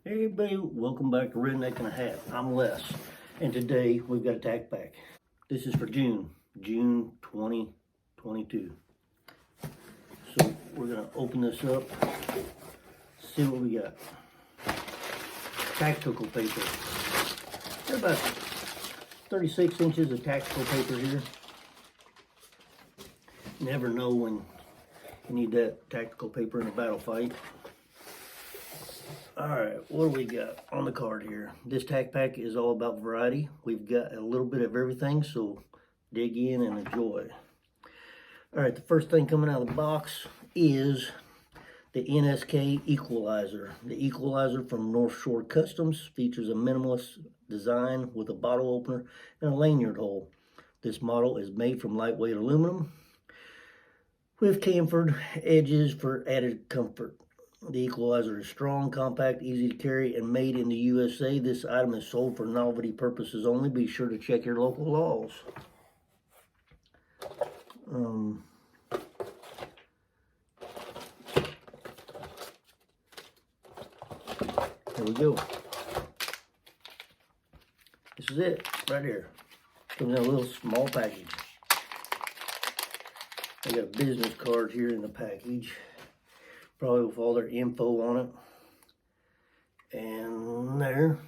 Hey everybody, welcome back to Redneck and a Hat. I'm Les, and today we've got a TacPack. This is for June 2022. So we're gonna open this up, see what we got. Tactical paper. There's about 36 inches of tactical paper here. You never know when you need that tactical paper in a battle fight. Alright, what do we got on the card here? This TacPack is all about variety. We've got a little bit of everything, so dig in and enjoy. Alright, the first thing coming out of the box is the Nsk Equalizer. The Equalizer from North Shore Customs features a minimalist design with a bottle opener and a lanyard hole. This model is made from lightweight aluminum with chamfered edges for added comfort. The Equalizer is strong, compact, easy to carry, and made in the USA. This item is sold for novelty purposes only. Be sure to check your local laws. Here we go. This is it, right here. Comes in a little small package. I got a business card here in the package. Probably with all their info on it. And there.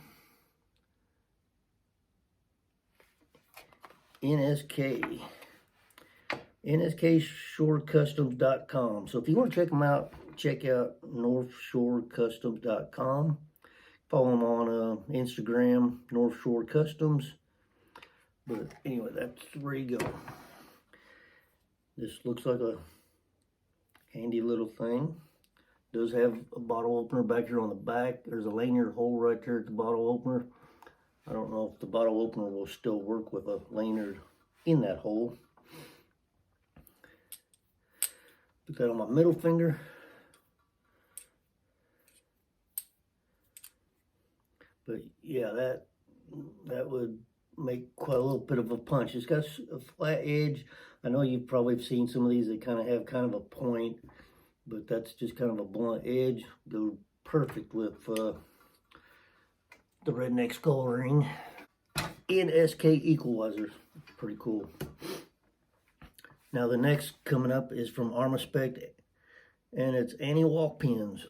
Nsk. NskShoreCustoms.com. So if you want to check them out, check out NorthShoreCustoms.com. Follow them on Instagram, North Shore Customs. But anyway, that's where you go. This looks like a handy little thing. Does have a bottle opener back here on the back. There's a lanyard hole right there at the bottle opener. I don't know if the bottle opener will still work with a lanyard in that hole. Put that on my middle finger. But yeah, that would make quite a little bit of a punch. It's got a flat edge. I know you've probably seen some of these that kind of have kind of a point, but that's just kind of a blunt edge. Go perfect with the Redneck skull ring. Nsk Equalizer, pretty cool. Now the next coming up is from Armaspect, and it's anti-walk pins.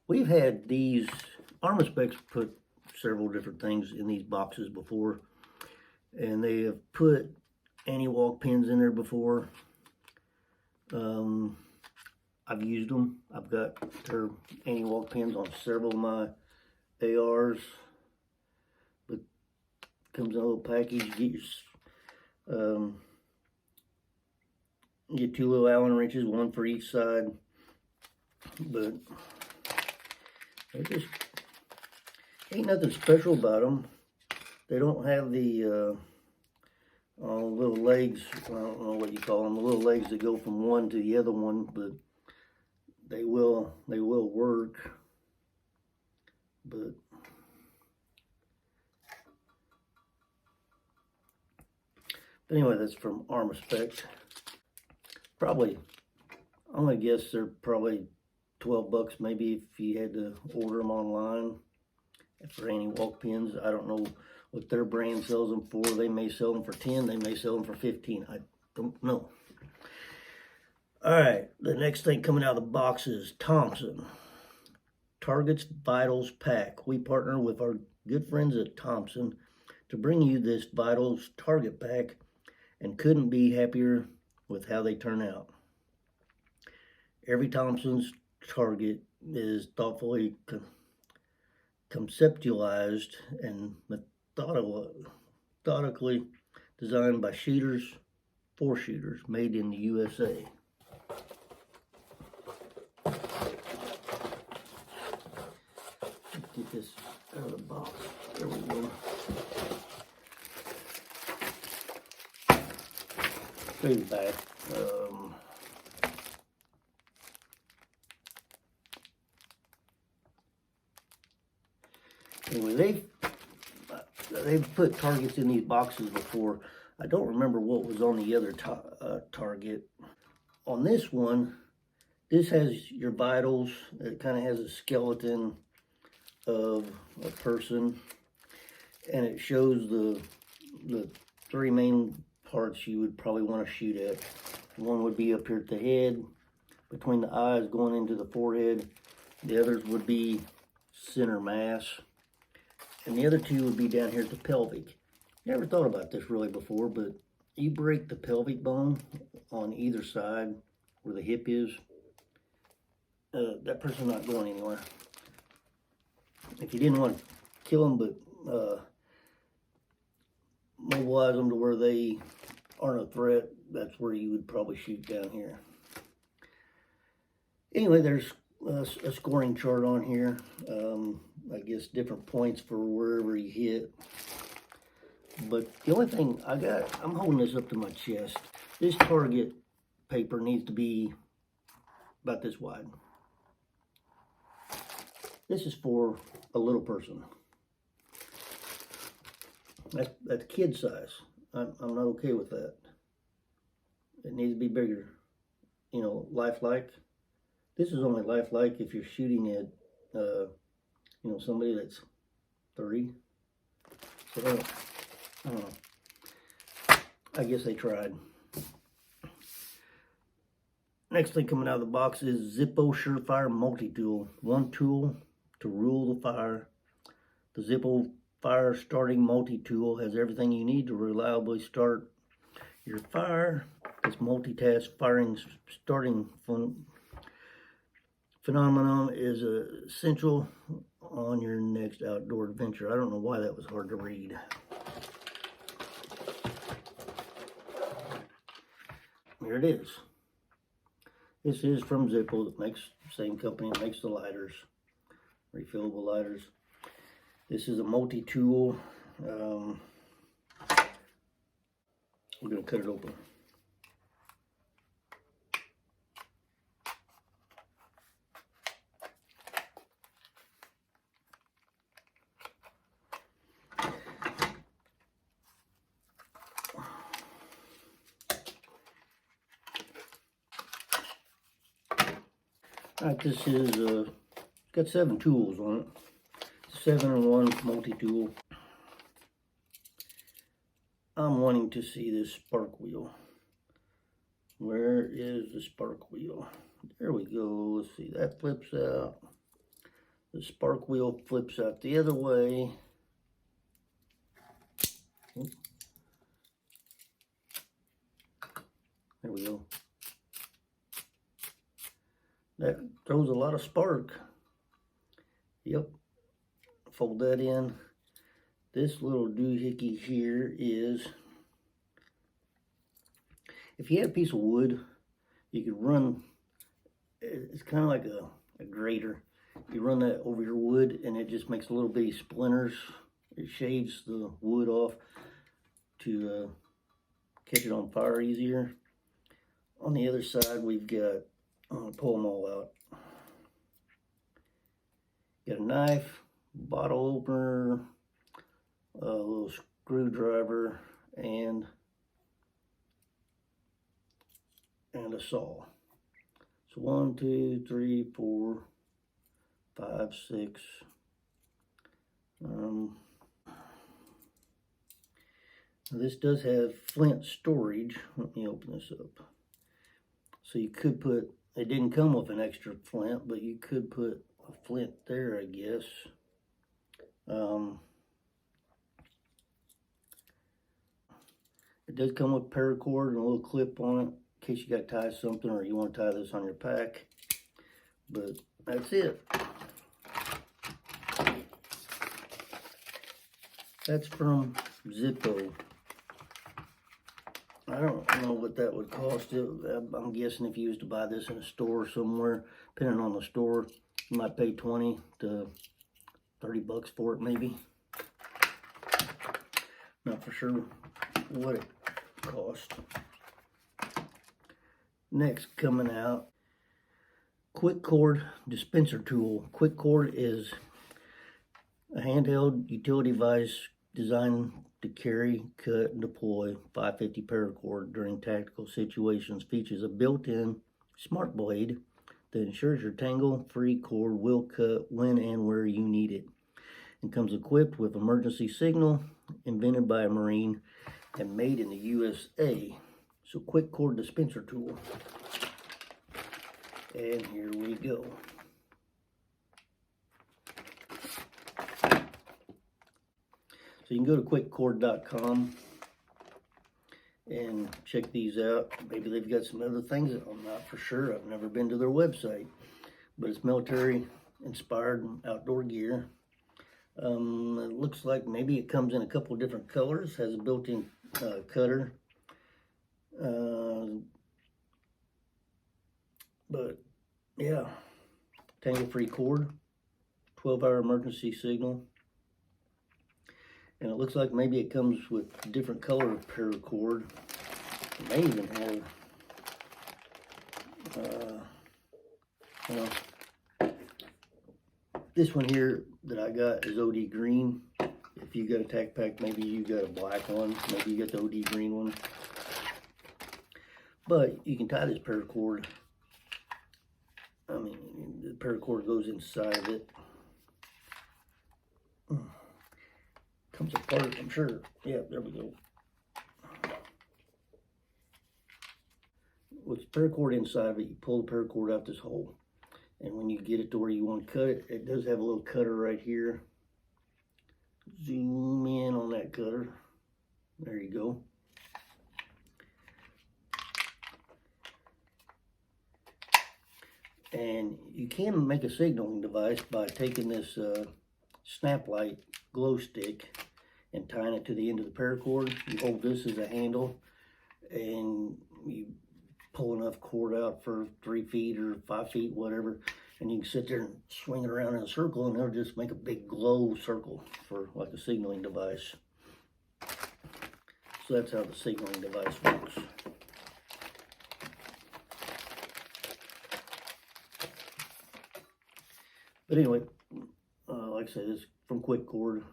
We've had these, Armaspect's put several different things in these boxes before, and they have put anti-walk pins in there before. I've used them. I've got their anti-walk pins on several of my ARs. But comes in a little package. Get two little Allen wrenches, one for each side. But they just ain't nothing special about them. They don't have the little legs. I don't know what you call them. The little legs that go from one to the other one, but they will work. But anyway, that's from Armaspect. Probably, I'm gonna guess they're probably 12 bucks maybe if you had to order them online for anti-walk pins. I don't know what their brand sells them for. They may sell them for 10, they may sell them for 15. I don't know. Alright, the next thing coming out of the box is Thompson. Target's Vitals Pack. We partner with our good friends at Thompson to bring you this Vitals Target Pack, and couldn't be happier with how they turn out. Every Thompson's target is thoughtfully conceptualized and methodically designed by shooters for shooters, made in the USA. Let's get this out of the box. There we go. Straight back. Anyway, they've put targets in these boxes before. I don't remember what was on the other target. On this one, This has your vitals. It kind of has a skeleton of a person, and it shows the three main parts you would probably want to shoot at. One would be up here at the head, between the eyes going into the forehead. The others would be center mass, and the other two would be down here at the pelvic. Never thought about this really before, but you break the pelvic bone on either side where the hip is, that person's not going anywhere. If you didn't want to kill them, but mobilize them to where they aren't a threat, that's where you would probably shoot down here. Anyway, there's a scoring chart on here. I guess different points for wherever you hit. But the only thing I'm holding this up to my chest. This target paper needs to be about this wide. This is for a little person. That's kid size. I'm not okay with that. It needs to be bigger. You know, lifelike. This is only lifelike if you're shooting at, you know, somebody that's 30. So, I don't know. I guess they tried. Next thing coming out of the box is Zippo Surefire multi-tool. One tool to rule the fire. The Zippo fire starting multi-tool has everything you need to reliably start your fire. This multitask firing starting phenomenon is essential on your next outdoor adventure. I don't know why that was hard to read. Here it is. This is from Zippo, that makes the same company that makes the lighters, refillable lighters. This is a multi-tool. We're going to cut it open. Alright, this is got 7 tools on it. 7-in-1 multi-tool. I'm wanting to see this spark wheel. Where is the spark wheel? There we go. Let's see, that flips out. The spark wheel flips out the other way. There we go. That throws a lot of spark. Yep. Fold that in. This little doohickey here is, if you had a piece of wood, you could run, it's kind of like a grater. You run that over your wood and it just makes a little bitty splinters. It shaves the wood off to catch it on fire easier. On the other side, we've got, I'm going to pull them all out. Got a knife, bottle opener, a little screwdriver, and a saw. So 1, 2, 3, 4, 5, 6. This does have Flint Storage. Let me open this up. So you could put, it didn't come with an extra flint, but you could put a flint there, I guess. It does come with paracord and a little clip on it in case you got to tie something or you want to tie this on your pack. But that's it. That's from Zippo. I don't know what that would cost. I'm guessing if you used to buy this in a store somewhere, depending on the store, you might pay 20 to 30 bucks for it maybe. Not for sure what it cost. Next coming out, quick cord dispenser tool. Quick cord is a handheld utility device designed to carry, cut, and deploy 550 paracord during tactical situations. Features a built-in smart blade that ensures your tangle-free cord will cut when and where you need it, and comes equipped with emergency signal, invented by a Marine and made in the USA. So quick cord dispenser tool. And here we go. So you can go to quickcord.com and check these out. Maybe they've got some other things that I'm not for sure. I've never been to their website, but it's military inspired outdoor gear. It looks like maybe it comes in a couple different colors, has a built-in cutter. But yeah, tangle-free cord, 12-hour emergency signal. And it looks like maybe it comes with different color paracord. It may even have, this one here that I got is OD green. If you got a TacPack, maybe you got a black one. Maybe you got the OD green one. But you can tie this paracord. I mean, the paracord goes inside of it. Comes apart, I'm sure. Yeah, there we go. With the paracord inside of it, you pull the paracord out this hole. And when you get it to where you want to cut it, it does have a little cutter right here. Zoom in on that cutter. There you go. And you can make a signaling device by taking this snap light glow stick and tying it to the end of the paracord. You hold this as a handle and you pull enough cord out for 3 feet or 5 feet, whatever, and you can sit there and swing it around in a circle and it'll just make a big glow circle for like a signaling device. So that's how the signaling device works. But anyway, like I said, this is from Quick Cord.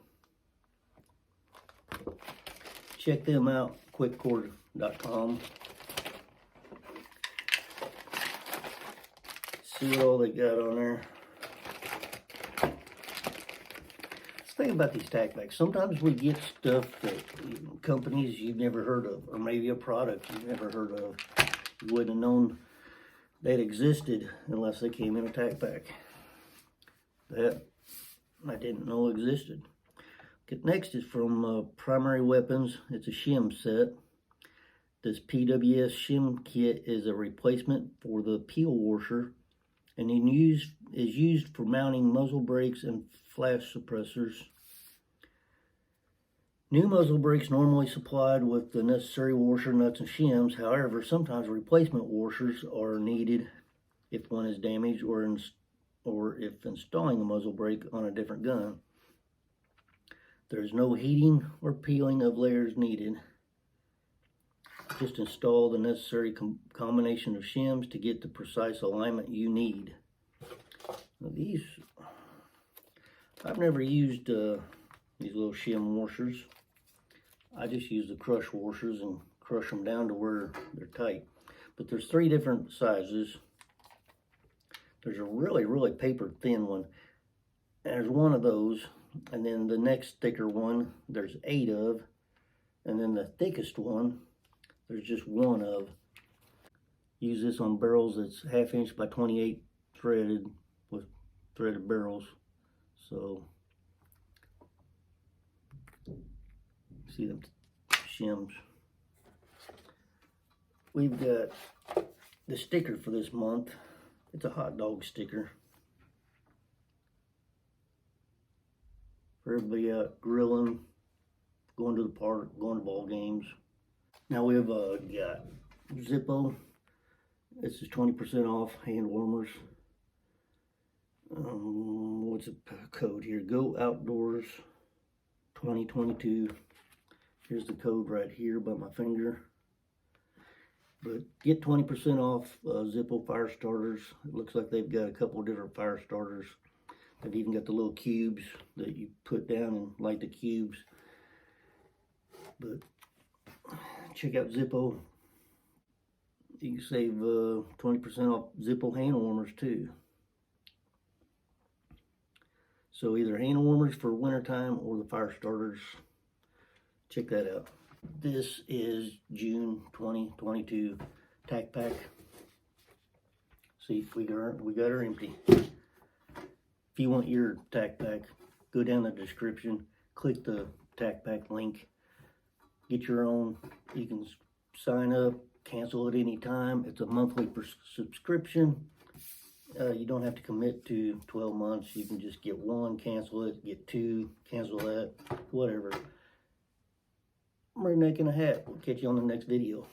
Check them out, quickcord.com. See what all they got on there. Think about these TacPacks. Sometimes we get stuff that companies you've never heard of, or maybe a product you've never heard of. You wouldn't have known that existed unless they came in a TacPack. That I didn't know existed. Okay, next is from Primary Weapons. It's a shim set. This PWS shim kit is a replacement for the peel washer, and is used for mounting muzzle brakes and flash suppressors. New muzzle brakes normally supplied with the necessary washer, nuts, and shims. However, sometimes replacement washers are needed if one is damaged or if installing a muzzle brake on a different gun. There's no heating or peeling of layers needed. Just install the necessary combination of shims to get the precise alignment you need. Now these, I've never used these little shim washers. I just use the crush washers and crush them down to where they're tight. But there's 3 different sizes. There's a really, really paper thin one. And there's one of those. And then the next thicker one, there's 8 of. And then the thickest one, there's just 1 of. Use this on barrels that's 1/2 inch by 28 threaded with threaded barrels. So, see them shims. We've got the sticker for this month. It's a hot dog sticker. For everybody out grilling, going to the park, going to ball games. Now we've got Zippo. This is 20% off hand warmers. What's the code here? Go Outdoors 2022. Here's the code right here by my finger. But get 20% off Zippo fire starters. It looks like they've got a couple different fire starters. They've even got the little cubes that you put down and light the cubes. But check out Zippo. You can save 20% off Zippo hand warmers too. So either hand warmers for wintertime or the fire starters. Check that out. This is June 2022 TacPack. See, we got her empty. If you want your TacPack, go down the description, click the TacPack link, get your own. You can sign up, cancel at any time. It's a monthly subscription. You don't have to commit to 12 months. You can just get one, cancel it, get two, cancel that, whatever. I'm Redneck in a hat. We'll catch you on the next video.